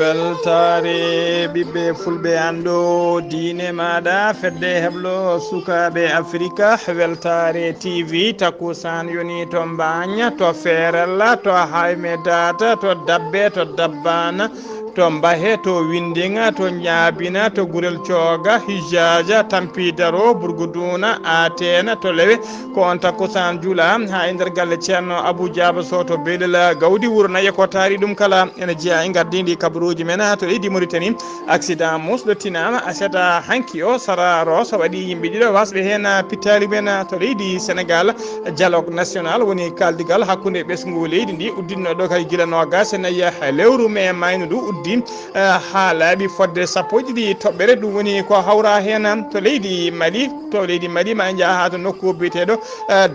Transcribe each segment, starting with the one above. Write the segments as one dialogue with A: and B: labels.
A: weltare ɓiɓɓe fulɓe anɗo diine maɗa fedde heblo sukaɓe africa weltare tv takusan yoni to mbagna to ferella to hayme data to dabbe to dabbana to mbahe to windinga to ñaabina to gurel cooga hijaja tampidaro burguduna atena to lewe ko on takkusan juula ha e nder galle ceerno abou diaba sow to beelel gawdi wuuro naye ko taari ɗum kala ene jeeya e gardidi kabaruji men to leydi mauritanie accident musɗo tinama aseta hanki o sara roso waɗi yimɓe ɗiɗo wasɓe hen pittali men to leydi sénégal dialogue national woni kaldigal hakkude ɓesgu leydi ndi uddinno ɗo kay guila nogas nayi lewru me mayno ndu uddi ha laaɓi fodde sappo e ɗiɗi toɓɓere ɗum woni ko hawra hen to leydi mali ma jaa ha to nokku biyeteɗo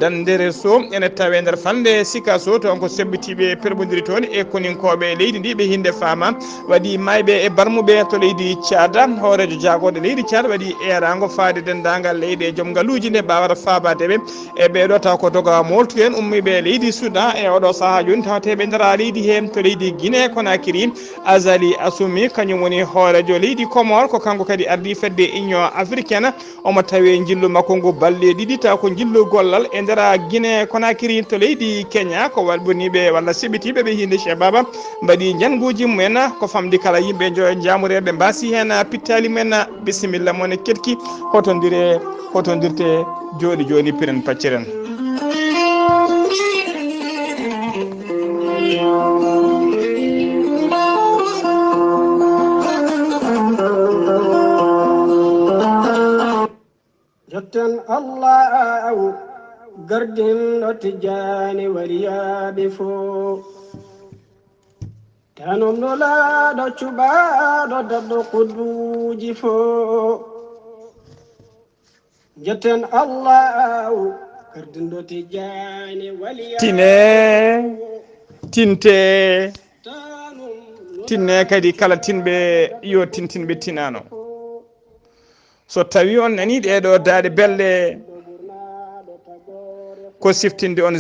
A: dandere so ene tawe nder fande sika so to on ko sebbitiɓe perɓodiri toon e koninkoɓe leydi ndi ɓe hinde fama waɗi mayɓe e barmuɓe to leydi thiada hoorejo jagode leydi thiada waɗi erago faade dendagal leyɗe e joom ngaluji nde mbawata fabadeɓe e ɓeɗo taw ko doga moltude en ummiɓe leydi soudan e oɗo saaha joni tawateɓe ndera leydi hen to leydi guiné konakiri azali asumi kañum woni hoorejo leydi comore ko kanko kadi ardi fedde union africaine omo tawi jillu makko ngu balɗe ɗiɗi taw ko jillu gollal e ndera guiné konakiri to leydi kenya ko walɓoniɓe walla seɓɓitiɓe ɓe hinde cheikh baba mbaɗi janguji mumen ko famdi kala yimɓe jamureɓe mbasi hen pittali men bisimilla moon ketki hotodirte joni joni piren pacciren
B: jotten allah gardinɗo tijani wariyaɓe fo tanom nolaɗo cuɓaɗo dadɗo kuduji fo jotten allah gardinɗo tijani
A: tinne kadi kala tinɓe yo tintinɓe tinano so tawi on nani ɗeɗo daade belɗe ko siftinde on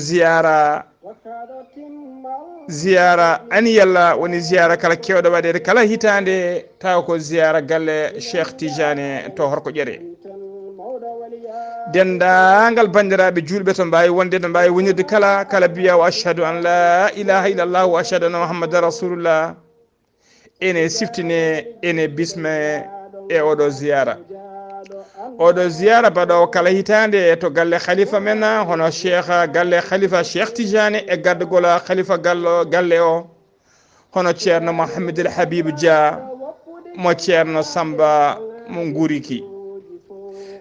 A: ziyara aniyalla woni ziyara kala kewɗo waɗede kala hitande taw ko ziyara galle cheikh tidiane to horko ƴere dendagal bandiraɓe julɓe to mbawi wonde to mbawi wonirde kala biya o ashhadu an la ilaha illallah wa ashhadu anna muhammadan rasulullah ene siftine ene bisme e oɗo ziyara baɗo kala hitande to galle khalifa men hono galle khalifa cheikh tidiane e gaddugol khalifa galle o hono ceerno mouhamadul habibou dia mo ceerno samba mo guriki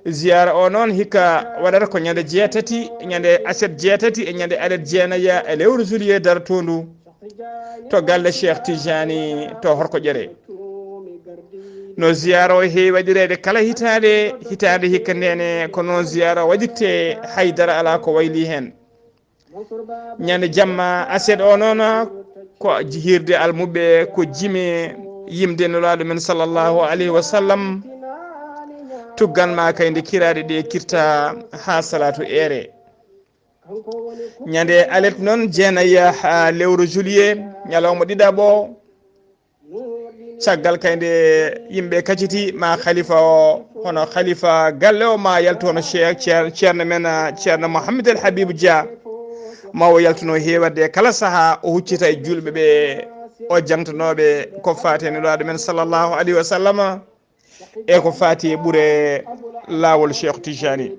A: ziyara o noon hikka waɗata ko ñande jeetati ñande aset jeetati e ñande alet jeenaya e lewru juillet dartondu to galle cheikh tidiane to horko ƴere no ziyara o heewi waɗirede kala hitande hikka ndene ko noon ziyara o waɗirte haydara ala ko wayli hen ñande jamma aset o noon ko hirde almuɓe ko jimi yimde nulaɗo men sallllahu alayhi wa sallam tugganma kayde kiraɗe ɗe kirta ha salatu ere ñande alet noon jeenaya ha lewru juillet ñalawma ɗiɗaɓo caggal kayde yimɓe kacciti ma khalifa o hono khalifa galle o ma yaltono ceerno men ceerno mouhamadou el habibou dia ma o yaltuno heewade kala saaha o huccita e julɓe ɓe o jangtanoɓe ko fati nelaɗo men sallllahu alayhi wa sallam e ko fati ɓuure lawol cheikh tijani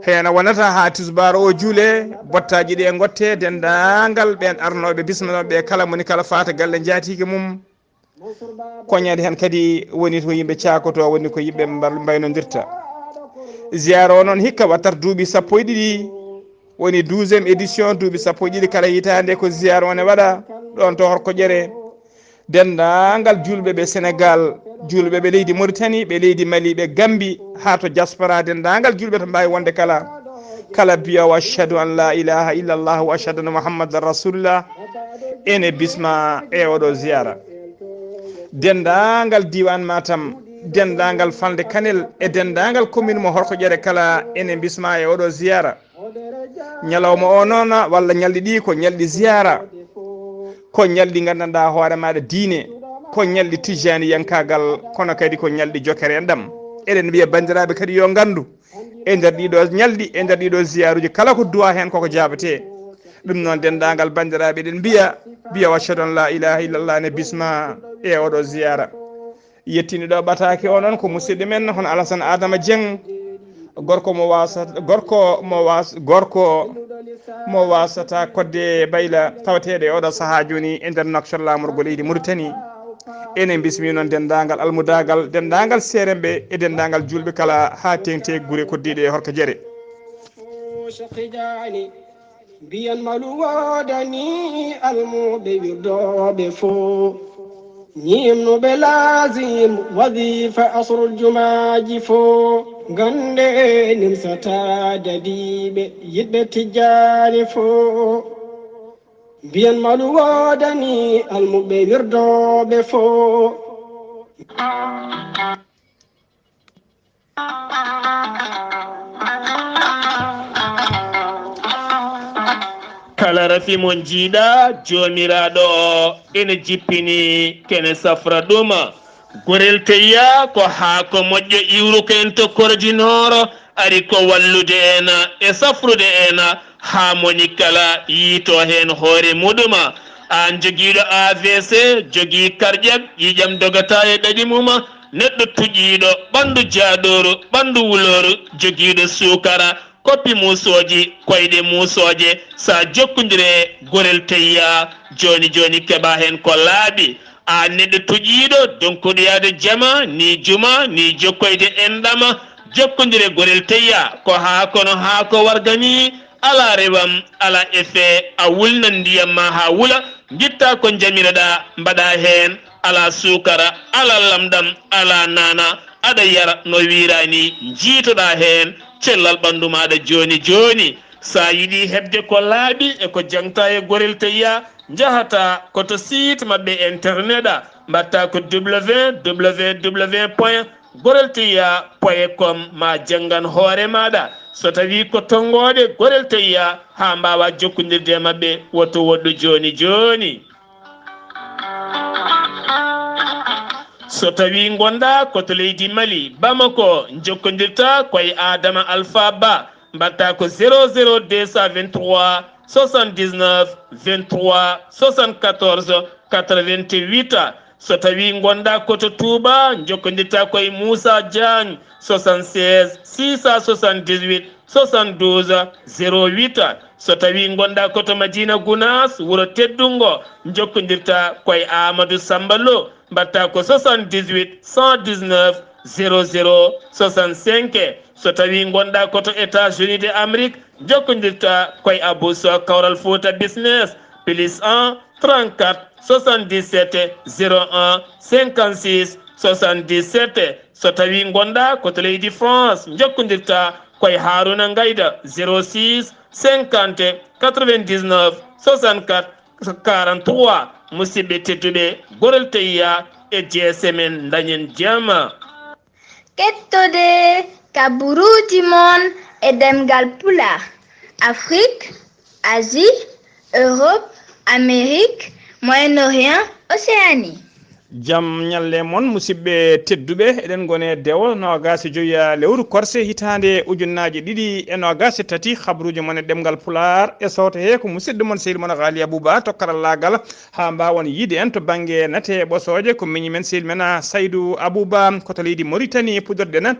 A: hena wonata ha tisbaro o juule bottaji ɗi e gotte dendagal ɓen arnoɓe bismanoɓe kala moni kala fata galle jaatiki mum koñade hen kadi woni to yimɓe cakoto woni ko yimɓe mbaynodirta ziyara o noon hikka wattat duuɓi sappo e ɗiɗi woni 12e édition duuɓi sappo e ɗiɗi kala hitande ko ziyara one waɗa ɗon to horko ƴere dendagal julɓeɓe sénégal julɓeɓe leydi mauritanie ɓe leydi mali ɓe gambi ha to diaspora dendagal julɓe to mbawi wonde kala biya o ashhadu an la ilaha illallah wa ashhadu anna muhammadan rasulullah ene bisma e oɗo ziyara dendagal diwan Matam dendagal falde Kanel e dendagal commune mo Horko Ƴere kala ene bisma e oɗo ziyara ñalawma o noon walla ñalɗi ɗi ko ñalɗi ziyara ko ñalɗi gandanɗa hoore maɗa diine ko ñalɗi tijani yankagal kono kadi ko ñalɗi jokere enɗam eɗen mbiya bandiraɓe kadi yo gandu e nder ɗiɗo ñalɗi e nder ɗiɗo ziyaruji kala ko duwa hen koko jabate ɗum noon dendagal bandiraɓe eɗen mbiya washhadu an la ilaha illallah ne bisma e oɗo ziyara yettini ɗo ɓataki o noon ko musidɗo men hono Alassane Adama Dieng gorko mo wasata kodde bayla tawateɗe oɗo saaha joni e nder noktor lamorgo leydi Mauritanie enen bismi noon dendagal almudagal dendagal seremɓe e dendagal julɓe kala ha tengte guure koddiɗe e Horko Ƴere
B: biyan malu wodani almuɓe wirdoɓe fo ñimnuɓe lazim wadifa asrul jumaji fo gande nimsata dadiɓe yiɗɓe tijjani fo biyan malu wodani almuɓe wirdoɓe fo
C: kala rafi mon jiiɗa jomiraɗo o ene jippini kene safra ɗum gorel teyya ko haako moƴƴo iwru ko en tokkordinoro ari ko wallude en e safrude en ha moni kala yiito hen hoore muɗum an joguiɗo AVC jogui karƴal ƴiƴam dogata e ɗaɗi mum neɗɗo tuƴiɗo ɓandu jaaɗoru ɓandu wuloru joguiɗo sukara koppi musoji koyɗe musoje sa jokkodire gorel teyya joni joni keɓa hen ko laaɓi a neɗɗo tuƴiɗo donkuɗo yaade jama ni juma ni jokkoyde enɗama jokkodire gorel teyya ko ha kono ha ko wargani ala rewam ala effet a wulnan ndiyam ma ha wula guitta ko jamireɗa mbaɗa hen ala sukara ala lamɗam ala nana aɗa yara no wirani jiitoɗa hen cellal ɓandu maɗa joni joni sa yiiɗi hebde ko laaɓi e ko jangta e gorel teyya jahata koto site mabɓe internet mbatta ko www.gorelteyya.com ma jangan hoore maɗa so tawi ko tonggode gorel teyya ha mbawa jokkodirde mabɓe woto woɗɗo joni joni so tawi gonɗa koto leydi Mali Bamako jokkodirta koye Adama Alpha Ba mbatta ko 00223 79 23 74 88 so tawi gonɗa koto Touba jokkodirta koye Moussa Diagne 76 678 72 08 so tawi gonɗa koto Madina Gounas wuuro teddungo jokkodirta koye Amadou Sambalo mbatta ko 78 119 00 65 so tawi gonɗa koto États-Unis de Amérique jokkodirta koye Abou Sow Kawral Fouta Business plus 1 34 77 01 56 77 so tawi gonɗa koto leydi France jokkodirta koye Haruna Gayda 06 50 99 64 43 musidɓe tedduɓe gorel teyya e jeesemen dañen jama
D: kettode kaburuji mon e ɗemngal pulaar Afrique Asie Europe Amérique Moyen-Orient Océanie
A: jaam ñalle moon musidɓe tedduɓe eɗen gone dewo nogas joyiya lewru korse hitande ujunnaje ɗiɗi e nogas tati habruji moon e ɗemgal pulaar e sawta he ko musidɗo moon sehil moon Ghalii Abuu Bah tokkarallagal ha mbawon yiide en to banggue nate ɓosoje ko miñi men sehil men Saydou Abou Bah koto leydi Mauritanie pudorɗen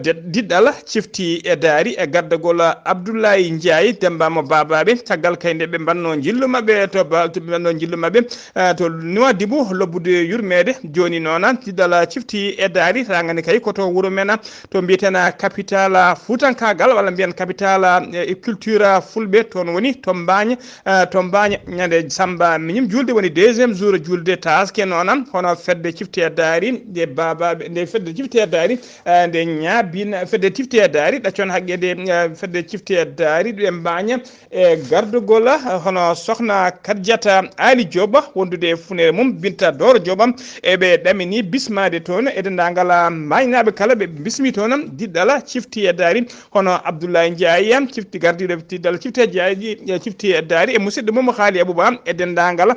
A: diɗɗal cifti e daari e gardagol Abdoulaye Ndiaye dembamo babaɓe caggal kayde ɓe mbanno jillu mabɓe to ɓanno jillu mabɓe to Nouadhibou lobbude yurmede joni noon tiɗɗal cifti e daari ragani kay koto wuuro men to mbiyeten capital fuutankagal walla mbiyen capital e culture fulɓe toon woni to Mbagne ñande Samba miñum julde woni deuxiéme jour julde taske noon hono fedde cifti e daari nde babaɓe nde fedde cifti e daari nde ñaabina fedde cifti e daari ɗaccon haqqe nde fedde cifti e daari ɗe Mbagne e gardugol hono sokhna Kadiata Ali Dioba wondude funere mum Binta Doro Dioba eɓe ɗamini bismade toon e dendagal maynaɓe kala ɓe bismi toon diɗɗala cifti e daari hono Abdoulaye Ndiaye cifti gardiɗo tiddal cifti e jaaji cifti e daari e musidɗo mum Ghalii Abuu Bah e dendagal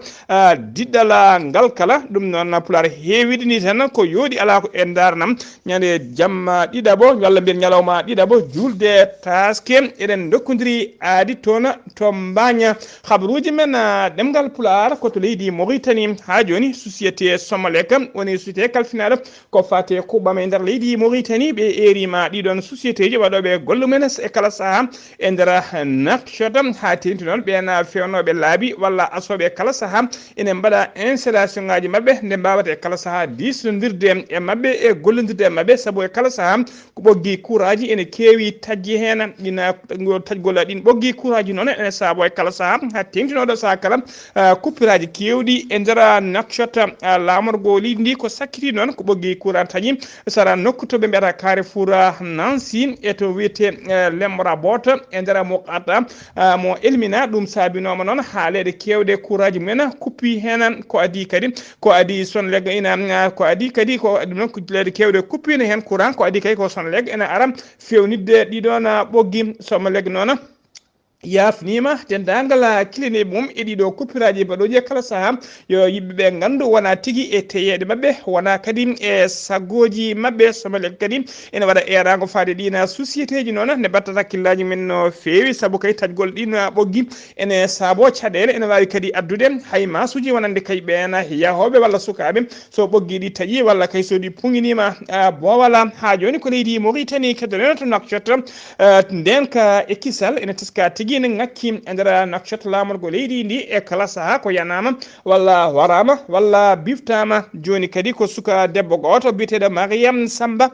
A: diɗɗala ngal kala ɗum noon pulaar heewide ni tan ko yooɗi ala ko en darnam ñande jamma ɗiɗaɓo walla mbiyen ñalawma ɗiɗaɓo julde taske eɗen dokkodiri aadi toon to Mbagna habaruji men ɗemgal pulaar koto leydi Mauritanie ha joni société Somalek woni société kalfinaɗo ko fate kuɓɓam e nder leydi Mauritanie ɓe erima ɗiɗon société ji waɗoɓe golle mumen e kala saaha e nder Nouakchott ha tenti noon ɓen fewnoɓe laabi walla asoɓe kala saaha ene mbaɗa installation ngaji mabɓe nde mbawata e kala saaha dislodirde e mabɓe e gollodirde e mabɓe saabu e kala saaha ko ɓoggi couraji ene keewi tajji hen ina tajgol ɗin ɓoggi couraji noon ene saabo e kala saaha ha tengtinoɗo saaha kala kuppiraji kewɗi e nder Nouakchott lamorgo leydi ndi ko sakkiti noon ko ɓoggi courant tañi sara nokku to ɓe mbiyata Carrefour Nancy e to wiyete Lembra Bot e nder mo qata mo elmina ɗum saabinoma noon haalede kewde couraji mumen kuppi hen ko adi kadi ko adi Sonleg ina ko adi kadi ko ɗum noon leyde kewde kuppine hen courant ko adi kadi ko Sonleg ene ara fewnidde ɗiɗon ɓoggi Somaleg noon yafnima dendagal kilene mum e ɗiɗo kuppiraji mbaɗoji kala saaha yo yimɓeɓe gandu wona tigui e teyede mabɓe wona kadi e saggoji mabɓe Somaleg kadi ene waɗa erago fade ɗina société ji noon ne battata hakkillaji men no fewi saabu kadi tajgol ɗin ɓoggi ene saabo caɗele ene wawi kadi addude hay masuji wonande kay ɓen yahoɓe walla sukaɓe so ɓoggi ɗi taƴi walla kay so ɗi puginima bowala ha joni ko leydi Mauritanie keddoɗen to Nouakchott nden ka e kisal ene teska tigui ene ngakki e nder Nouakchott lamorgo leydi ndi e kala saaha ko yanama walla warama walla biftama joni kadi ko suka debbo goto biteɗo Mariam Samba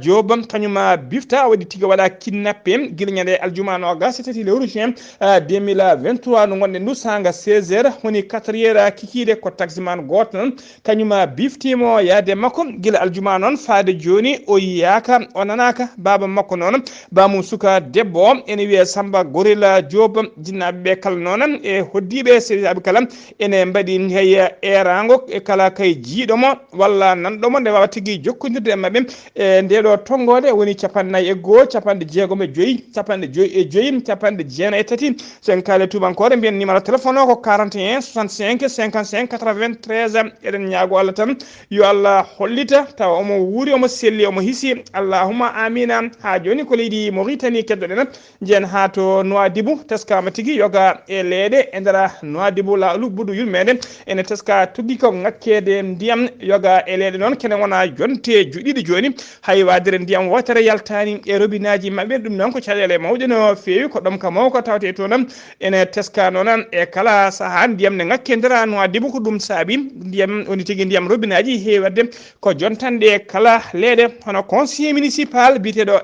A: Diop kañuma bifta waɗi tigui waɗa kidnappé guila ñande aljuma nogas e tati lewru juin 2023 no gonɗen ndu sanga 16 h woni 4 heures kikide ko taximan goto noon kañuma biftimo yaade makko guila aljuma noon faade joni o yiyaka o nanaka baba makko noon bamum suka debbo ene wiye Samba Gorilla Diop jinnaɓeɓe kala noon e hoddiɓe sehilaɓe kala ene mbaɗi hey erago e kala kay jiiɗomo walla nanɗomo nde wawa tigui jokkodirde e mabɓe e ndeɗo tonggode woni 41 capanɗe jeegom e joyyi capanɗe joyyi e joyyi capanɗe jeenayi e tati sen kaale tubankore mbiyen numéro téléphone o ko 41 65 55 93 eɗen ñaago Allah tan yo Allah hollita tawa omo wuuri omo selli omo hiisi allahuma amina ha joni ko leydi Mauritanie keddoɗen jeen ha to Nouadhibou teskama tigui yoga e leeɗe e nder Nouadhibou laalu buɗo yurmede ene teska tugui ko ngakkede ndiyam yoga e leeɗe noon kene wona jonte juɗiɗi joni hay wadire ndiyam wotere yaltani e robinaji mabɓe ɗum noon ko caɗele mawɗe no fewi ko ɗom ka mawko tawte toon ene teska noon e kala saaha ndiyam ne ngakke nder Nouadhibou ko ɗum saabi ndiyam woni tigui ndiyam robinaji heewi wadde ko jontande kala leeɗe hono conseiller municipal biteɗo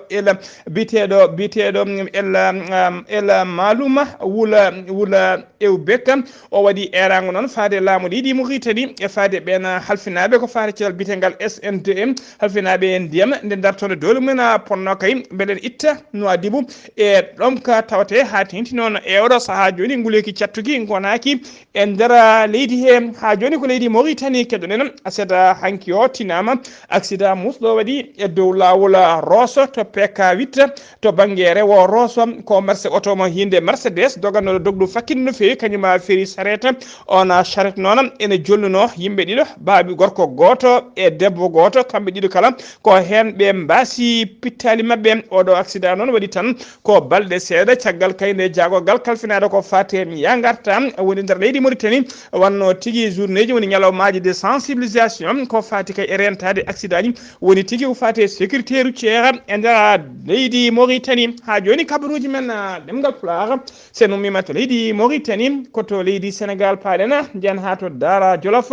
A: el maluma wula Ewbek o waɗi erago noon faade laamu ɗiɗi Mauritanie e faade ɓen halfinaɓe ko faade celal bitegal SNDM halfinaɓe ndiyam nde dartoɗe dole mumen ponno kay beɗen itta Nouadhibou e ɗom ka tawate ha tenti noon e oɗo saaha joni nguleki cattuki gonaki e nder leydi he ha joni ko leydi Mauritanie keddoɗen aseda hanki o tinama accident musɗo waɗi e dow lawol Rosso to PK8 to banggue rewo Rosso ko auto mo hinde Mercedes doganno dogdu fakkinde no fewi kañuma feri charrette on charrette noon ene jolluno yimɓe ɗiɗo baabi gorko goto e debbo goto kamɓe ɗiɗo kala ko hen ɓe mbasi pittali mabɓe oɗo accident noon waɗi tan ko balɗe seeɗa caggal kayde jagogal kalfinaɗo ko fate ya garta woni nder leydi Mauritanie wanno tigui journée ji woni ñalawmaji de sensibilisation ko fati kay e rentade accident ji woni tigui ko fate sécurité routière e nder leydi Mauritanie ha joni kabaruji men ɗemgal pulaar sen ummima to leydi Mauritanie koto leydi Sénégal paɗena jen ha to Dara Jolof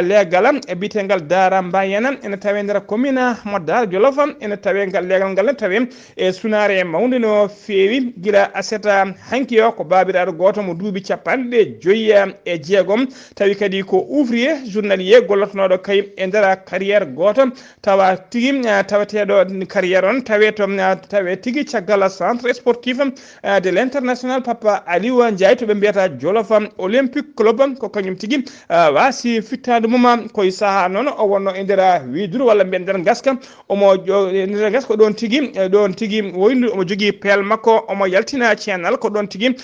A: legal e bitegal Dara Mbayena ene tawe nder commune mo Dara Jolof ene tawe ngal legal ngal ne tawe e sunare mawde no fewi guila aseta hanki o ko babiraɗo goto mo duuɓi 56 tawi kadi ko ouvrier journalier gollotonoɗo kay e nder carrière goto tawa tigui tawateɗo carrière on tawe to tawe tigui caggal centre sportif de l'international papa Aliou Ndiaye to ɓe mbiyata Jolofa Olympic Club ko kañum tigi wasi fittade mum koye saaha noon o wonno e nder widuru walla mbiyen nder gaska omo nder gaska ko ɗon tigi woyndu omo jogui peel makko omo yaltina channel ko ɗon tigi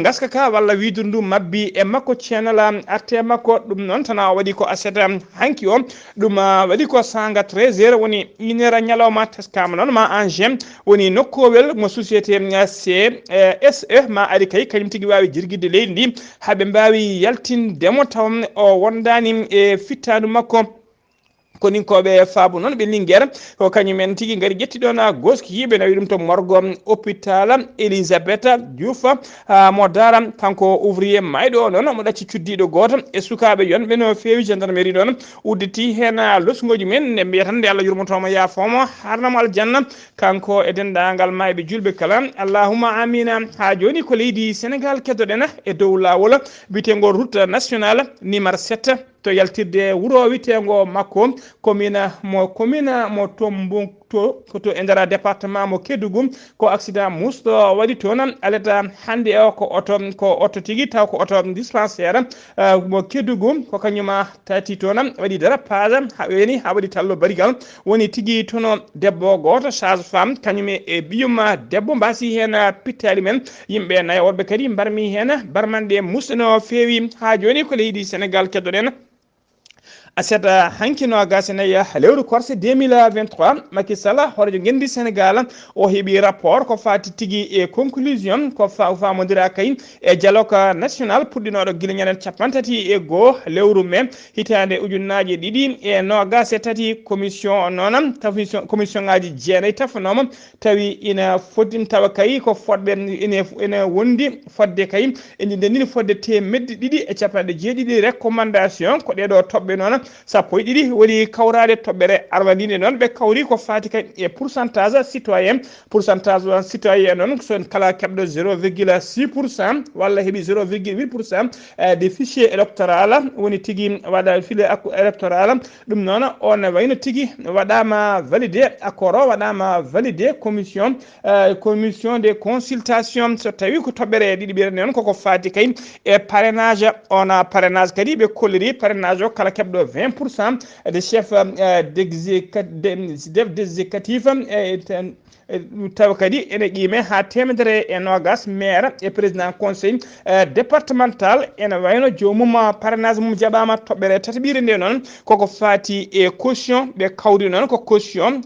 A: gaska ka walla widuru ndu mabbi e makko channel arte makko ɗum noon tan waɗi ko aseta hanki o ɗum waɗi ko sanga 13h woni 1h ñalawma teskama noon ma angem woni nokkowel mo société CSE ma ari kay kañum tigi wawi jirguide leydi ndi haɓe mbawi yaltindemo taw o wondani e fittadu makko koni koɓe faabu noon ɓe Linguére ko kañumen tigi gari ƴetti ɗon goski yiɓe nawi ɗum to morgo hôpital Elisabeth Diouf mo dara kanko ouvrier mayɗo o noon mo ɗacci cuddiɗo goto e sukaɓe yonɓe no fewi gendarmerie ɗon udditi hen losgoji men nde mbiyatan nde Allah yurmotomo yaafomo harnamo aljanna kanko e dendagal mayɓe julɓe kala allahumma amina ha joni ko leydi Sénégal keddoɗen e dow lawol bitego route nationale numéro 7 to yaltirde wuro witego makko commune mo Tombouctou e nder département mo Kédougou ko accident musɗo waɗi toon aleta hande o ko auto tigi taw ko auto dispensaire mo Kédougou ko kañuma tati toon waɗi dérapage ha waɗi tallo barigal woni tigi tono debbo goto sage femme kañum e ɓiyum debbo mbasi hen pittali men yimɓe nayo woɗɓe kadi barmi hen barmanɗe musɗo no fewi ha joni ko leydi Sénégal keddoɗen aseta hankino gasenayi lewru korse 2023 Macky Sall horejo gendi Sénégal o heeɓi rapport ko fati tigui e conclusion ko famodira kay e dialogue national puɗɗinoɗo guila ñanen 31 lewru mai hitande ujunnaje ɗiɗi e nogas e tati commission noon commission ngaji jeenayyi tafanoma tawi ina foddin tawa kay ko fodɓe ene wondi fodde kay ene ndendini fodde temedde ɗiɗi e capanɗe jeeɗiɗi recommandation ko ɗeɗo toɓɓe noon sappo e ɗiɗi woni kawrade toɓɓere arwaninde noon ɓe kawri ko fati kay e pourcentage citoyen noon son kala keɓɗo 0,6% walla heeɓi 0,8% des fichiers électoral woni tigui waɗa filet électoral ɗum noon on wayno tigui waɗama validé accord o waɗama validé commission de consultation so tawi ko toɓɓere ɗiɗi ɓiɗe noon koko fati kay e parrainage on parrainage kadi ɓe kolliri parrainage o kala keɓɗo 20% des chefs d'exécutif taw kadi ene qime ha temedere e nogas maire e président conseil départemental ene wayno jomum parrainage mum jaɓama toɓɓere tataɓire nde noon koko fati e caution ɓe kawri noon ko caution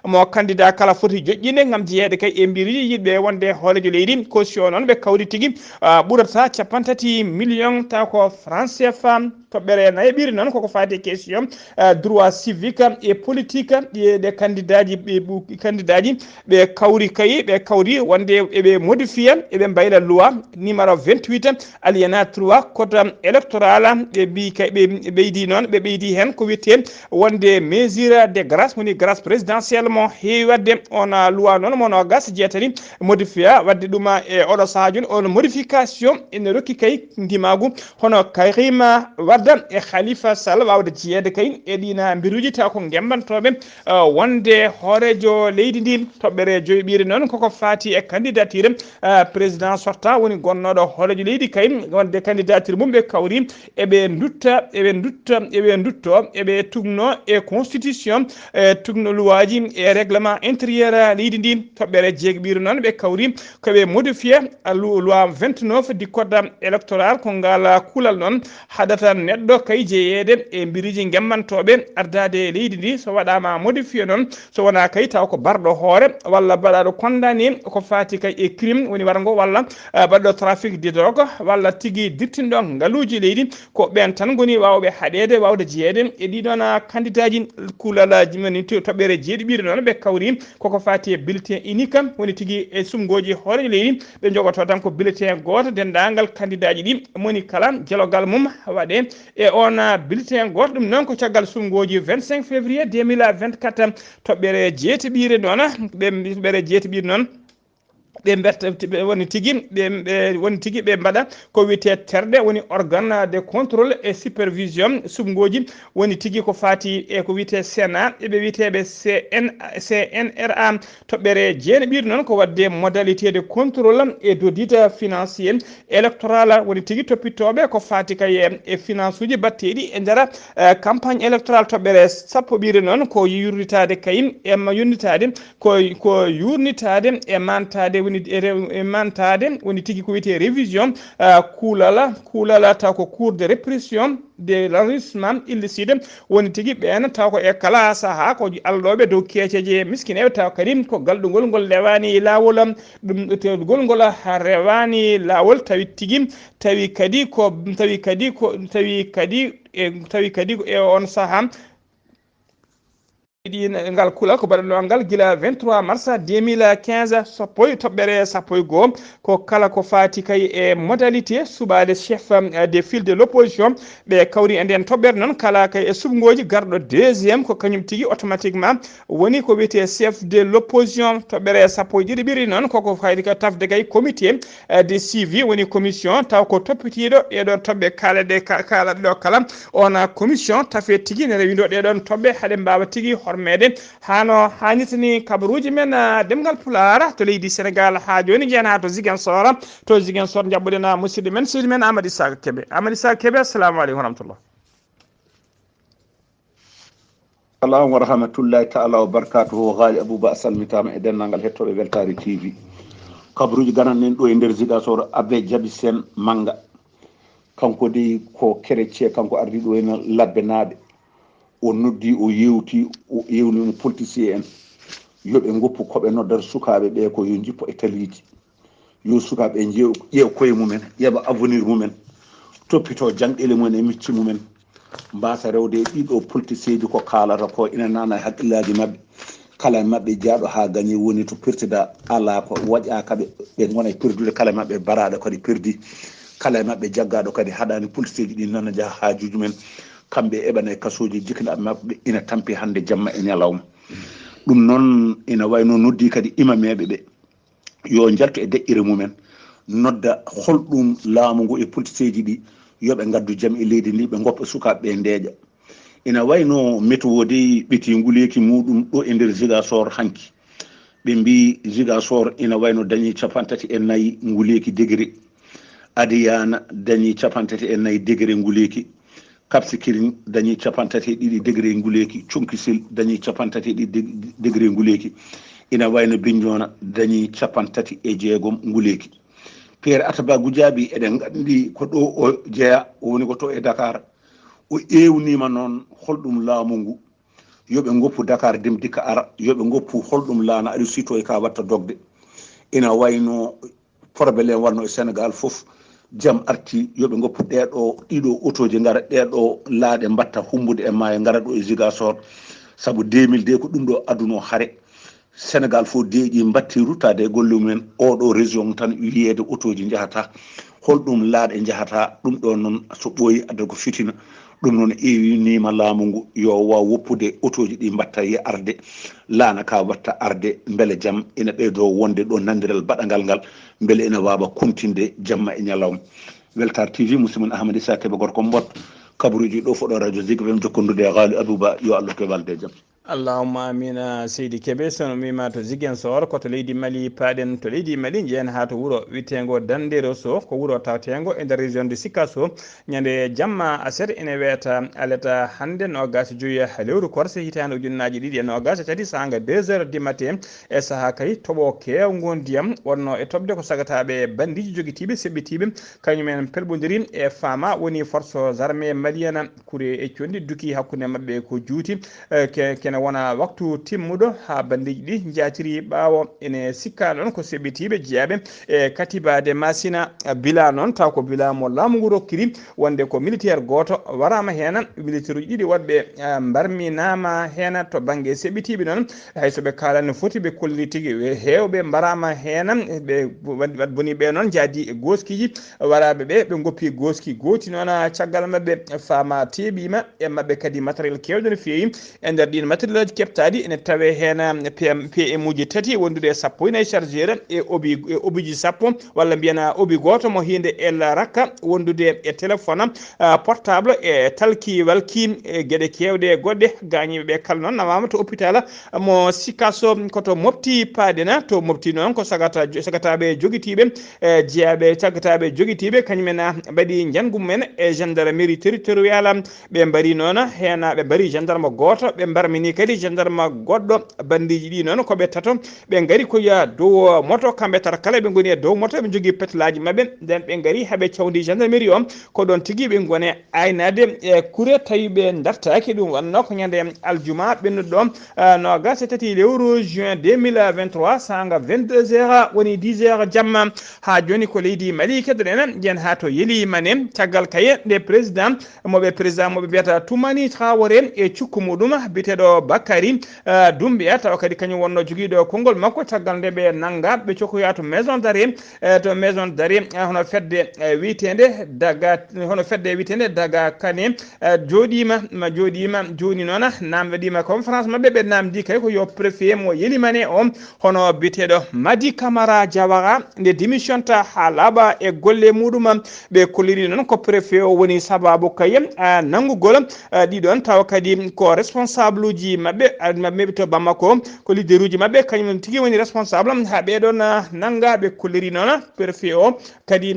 A: mo candidat kala foti joƴƴinde gam jeeyede kay e mbiri yiɗɓe wonde hoolejo leydi caution noon ɓe kawri tigui ɓurata 30 millions taw ko franc CFA toɓɓere nayaɓiri noon koko fati question droit civique et politique ɗe candidat ji ɓe kawri wonde eɓe modifie eɓe mbayla loi numéro 28 alinéa 3 code électoral ɓe ɓeydi hen ko witte wonde mesure de grâce woni grâce présidentielle mo heewi wadde on loi noon mo nogas jeetati modifie wadde ɗum e oɗo saaha joni on modification ene rokki kay ndimagu hono Karima Wade e Khalifa Sall wawde jeeyede kay e ɗina mbiruji taw ko gembantoɓe wonde hoorejo leydi ndi toɓɓere joyiɓiri noon koko fati e candidature président sortant woni gonnoɗo hoorejo leydi kay wonde candidature mum ɓe kawri eɓe tugno e constitution tugno luwaji e règlement intérieur leydi ndi toɓɓere jeeguiɓiri noon ɓe kawri koɓe modifie loi 29 du code électoral ko ngal kulal noon haɗata neɗɗo kay jeeyede e mbiriji gemmantoɓe ardade leydi ndi so waɗama modifie noon so wona kay taw ko barɗo hoore walla baɗaɗo condamné ko fati kay e crime woni wargo walla baɗɗo trafic de drogue walla tigui dirtinɗo ngaaluji leydi ko ɓen tan goni wawɓe haɗede wawde jeeyede e ɗiɗon candidat ji kulalaji mani toɓɓere jeeɗiɓiri noon ɓe kawri koko fati e bulletin unique woni tigui e sumgoji hoorejo leydi ɓe jogoto tan ko bulletin goto dendagal candidat ji ɗi moni kala dialogal mum waɗe e on bulletin goto ɗum noon ko caggal sumgoji 25 février 2024 toɓɓere jeeteɓire noon ɓe toɓɓere jeeteɓire noon ɓe berta woni tigui ɓe woni tigui ɓe mbaɗa ko wiyete terde woni organe de contrôle et supervision subgoji woni tigui ko fati e ko wiyete Sénat eɓe wiyeteɓe CNRA toɓɓere jeeneɓiɗo noon ko wadde modalité de contrôle et d'audit financier électoral woni tigui toppitoɓe ko fati kay e finance uji batteɗi e nder campagne électorale toɓɓere sappo ɓiire noon ko yurnitade kayim ema yurnitade ko yurnitade e mantade e mantade woni tigui ko wiyete révision kuulala taw ko cours de répression de l'enrichissement illicite woni tigui ɓen taw ko e kala saaha ko alɗoɓe dow keeceje miskineɓe taw kadi ko galɗugol ngol rewani lawol ɗum tewgol ngol ha rewani lawol tawi kadi e on saaha ngal kula ko baɗanno ngal gila 23 mars 2015 sappoy toɓɓere sappoy goo ko kala ko fati kay e modalité suɓade chef des files de l'opposition ɓe kawri e nden toɓɓere noon kala kay e subgoji garɗo deuxiéme ko kañum tigui automatiquement woni ko wiyete chef de l'opposition toɓɓere sappo e ɗiɗi ɓiri noon koko fayde ka tafde kay comité de suivi woni commission taw ko toppitiɗo ɗeɗon toɓɓe kalaɗe ɗo kala on commission tafe tigui ne rewido ɗeɗon toɓɓe haɗe mbawa tigui hormede hano hannitani kabaruji men ɗemngal pulaar to leydi Sénégal ha joni jeena ha to Ziguinchor jabɓuɗen musidɗo men seydi men Amadou Issa Kébé assalamu aleykum wa rahmatullah.
E: Assalamu wa rahmatullahi ta'ala wa barakatuhu. Ghalii Abuu Bah salmitama e dennangal hettoɓe Weltare TV kabaruji gananen ɗo e nder Ziguinchor Abbé Diaby Sène Manga kanko de ko chrétien kanko ardi ɗo ene labbe naaɓe o noddi o yewnino politicien en yoɓe goppu koɓe noddata sukaɓe ɓe ko yo jippo e taliji yo sukaɓe ƴeew koye mumen ƴeeɓa avenir mumen toppito jangɗele mumen e micci mumen mbasa rewde e ɗiɗo politicien ji ko kalata ko ina nana e haqqillaji mabɓe kala e mabɓe jaaɗo ha gagné woni to pirtida ala ko waƴakaɓe ɓe gona e pirdude kala e mabɓe baraɗo kadi pirdi kala e mabɓe jaggaɗo kadi haɗani politicien ji ɗi nana jaaha hajuji men kamɓe eɓana e kasoji jikkiɗa mabɓe ina tampi hande jamma e ñalawma ɗum noon ina wayno noddi kadi imameɓe ɓe yo jaltu e deƴƴire mumen nodda holɗum laamu ngu e politicien ji ɗi yoɓe gaddu jaam e leydi ndi ɓe goppa sukaɓeɓe ndeeƴa ina wayno météo de ɓeti nguleki muɗum ɗo e nder Ziguinchor hanki ɓe mbi Ziguinchor ina wayno dañi 34 nguleki degré Adiyana dañi 34 degré nguleki Cap Skirring dañi 32 degré nguleki Thionky dañi 32 degré nguleki ina wayno Bignona dañi 36 nguleki Pierre Ataba Goudiaby eɗen gandi ko ɗo o jeeya woni ko to e Dakar o ewnima noon holɗum laamu ngu yoɓe goppu Dakar dem dikka ara yoɓe goppu holɗum laana aɗa sito e ka watta dogde ina wayno probléme wanno e Sénégal foof jaam arti yoɓe goppu ɗiɗo autoji gara ɗeɗo laaɗe mbatta humbude e maayo gara ɗo e Ziguinchor saabu 2002 ko ɗum ɗo aduno haare Sénégal fof deeƴi mbatti ruttade e golle mumen oɗo région tan wiyede autoji jahata holɗum laaɗe jahata ɗum ɗo noon so ɓooyi adda ko fitina ɗum noon ewinima laamu ngu yo waw woppude autoji ɗi mbatta e arde laana ka watta arde beele jaam ina ɓeydo wonde ɗo nandirel baɗagal ngal beele ina wawa kontinde jamma e ñalawma Weltare TV musidmen Ahmad Issa Kébé gorko mbot kabaruji ɗo foɗo radio Zik FM jokkondude e Ghalii Abuu Bah yo Allah ko walde jaam.
A: Allahumma amina seydi Kébé sono mima to Ziguinchor koto leydi Mali paɗen to leydi Mali jeen ha to wuuro witego Dandero so ko wuuro tawtego e nder région de Sikasso ñande jamma aset ene weta alata hande nogas joyi lewru korse hitande ujunnaji ɗiɗi e nogas tati sanga 2h du matin e saaha kay toɓo kewgo ndiyam wonno e tobde ko sagataɓe bandiji joguitiɓe seɓɓitiɓe kañumen pelɓodiri e fama woni force armée malienne kuure e condi duki hakkude mabɓe ko juuti kene wona waktu timmuɗo ha bandiji ɗi jatiri ɓawo ene sikka noon ko seɓɓitiɓe jeeyaɓe e katibade masina bila noon taw ko bila mo laamu ngu rokkiri wonde ko militaire goto warama hen militaire uji ɗiɗi waɗɓe mbarminama hen to banggue seɓɓitiɓe noon haysoɓe kalani foti ɓe kolli tigui hewɓe mbarama hen ɓe wat boni ɓe noon jaadi e goskiji waraɓe ɓe goppi goski goti noon caggal mabɓe fama teɓima e mabɓe kadi matériel kewɗo no fewi e nder ɗin matériel keptadi ene tawe hen PM uji tati wondude sappo ina chargeur e obiji sappo walla mbiyana obi goto mo hinde el rakka wondude e téléphone portable e talki walki e gueɗe kewɗe goɗɗe gañiɓe ɓe kala noon nawama to hôpital mo sikaso koto mofti paadena to mofti noon ko sagataɓe joguitiɓe jeeyaɓe caggataɓe joguitiɓe kañumena mbaɗi jangu mumen e gendarmerie territorial ɓe mbari noon hen ɓe mbari gendarme goto ɓe mbarmini kadi gendarme goɗɗo bandiji ɗi noon koɓe tato ɓe gari koya dow moto kamɓe tata kala ɓe goni e dow moto ɓe jogui pételaji mabɓe nden ɓe gari haaɓe cawdi gendarmerie o ko ɗon tigui ɓe gone aynade e kuure tawi ɓe dartaki ɗum wanno ko ñande aljuma ɓennuɗo no gas e tati lewru juin 2023 sanga 22 heures woni 10 heures jamma ha joni ko leydi Mali keddoɗen jen ha to yelimane caggal kaye nde président moɓe mbiyata Toumani Traoré e cukku muɗum biteɗo Bakary Doumbia tawa kadi kañum wonno joguiɗo konngol makko caggal nde ɓe nanga ɓe cokoya to maison d'arrêt hono fedde witende daga kane joɗima joni noon namɗaɗima conférence mabɓe ɓe namdi kay ko yo préfet mo yelimane o hono biteɗo Madi Camara Diawara nde démission ta ha laaɓa e golle muɗum ɓe kolliri noon ko préfet o woni sababu kaye nanggugol ɗiɗon tawa kadi ko responsable uji mabɓe to Bamako ko leader uji mabɓe kañum tigui woni responsable ha ɓeɗon nanga ɓe kolliri noon préfet o kadi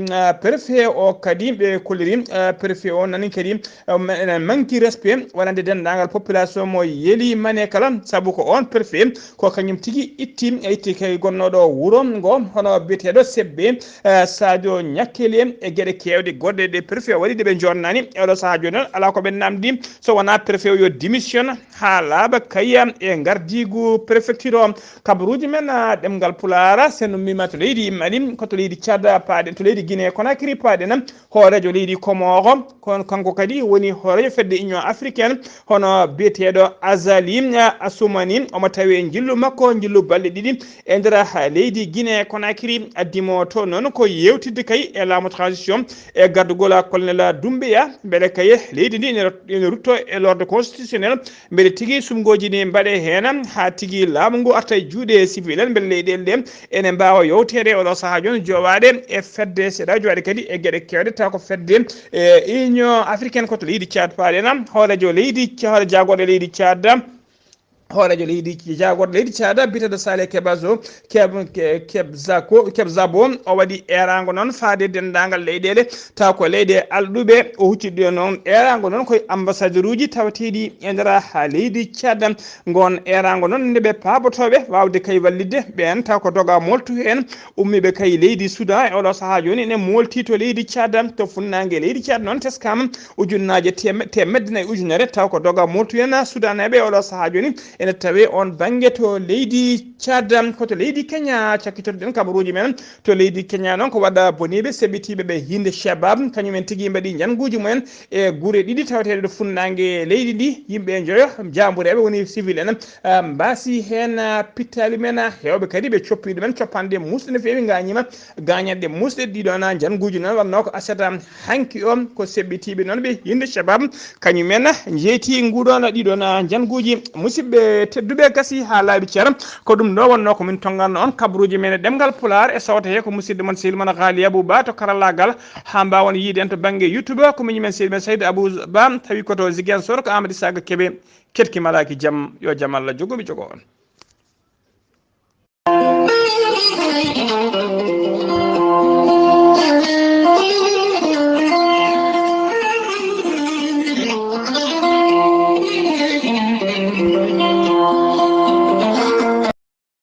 A: ɓe kolliri préfet o nani kadi manqui respect waɗande dendagal population mo yeeli mane kala saabu ko on préfet ko kañum tigui itti kay gonnoɗo wuuro ngo hono biyeteɗo sebbe Sadio Ñakkeli e gueɗe kewɗe goɗɗe ɗe préfet waɗi ɗeɓe jonnani eɗo saaha joni noon ala koɓe namdi so wona préfet o yo démission ha laaɓa kayya e gardigu préfecture o kabaruji men ɗemgal pulaar sen mima to leydi Mali koto leydi Tchad paaɗen to leydi Guinée Conakry paaɗen hoorejo leydi Comore kanko kadi woni hoorejo fedde union africaine hono biyeteɗo Azali Assoumani omo tawi jillu makko jillu balɗe ɗiɗi e nder leydi Guinée Conakry addimo to noon ko yewtidde kay e laamu transition e gardugol colonel Doumbia beele kay leydi ndi ene rutto e l'ordre constitutionnel beele tigui sumgoji ni mbaɗe hen ha tigui laamu ngu arta e juuɗe civil en beele leyɗele ɗe ene mbawa yewtede oɗo saaha joni jowaɗe e fedde seeɗa jowaɗe kadi e gueɗe kewɗe taw ko fedde e union africaine koto leydi Tchad paaɗen hoore jagoɗo leydi Tchad hoorejo leydi jagorɗo leydi Tchad biteɗo Saleh Kebazo Kebzabo o waɗi erago noon faade dendagal leyɗele taw ko leyɗe alɗuɓe o hucciɗo noon erago noon koye ambassadeur uji tawateɗi e nder leydi Tchad gon erago noon ndeɓe paabotoɓe wawde kay wallidde ɓen taw ko doga moltu hen ummiɓe kay leydi Soudan e oɗo saaha joni ene molti to leydi Tchad to funnague leydi Tchad noon teskama ujunnaje temedde nayyi ujunere taw ko doga moltu hen Soudan eɓe oɗo saaha joni ene tawi on banggue to leydi Tchad koto leydi Kenya cakkitoɗen kabaruji men to leydi Kenya noon ko waɗa boniɓe seɓɓitiɓe ɓe hinde shabab kañumen tigui mbaɗi janguji mumen e guure ɗiɗi tawateɗe ɗo funnague leydi ndi yimɓe joyo jambureɓe woni civil en mbasi hen pittali men hewɓe kadi ɓe coppiɗo men coppanɗe musɗe no fewi gañanɗe musɗe ɗiɗon janguji noon wanno ko asata hanki o ko seɓɓitiɓe noon ɓe hinde shabab kañumen jeeti nguɗon ɗiɗon janguji musidɓe tedduɓe gasi ha laaɓi ceeram ko ɗum ɗo wonno komin tonganno on kabaruji men ɗemgal pulaar e sawta he ko musidɗo mon sehil mon Ghalii Abuu Bah to karallagal ha mbawon yiide en to banggue YouTube ko miñumen sehil men Saydou Abou Bah tawi koto Ziguinchor ko Amadou Saga Kébé ketki malaki jaam yo jaam Allah jogomi jogo on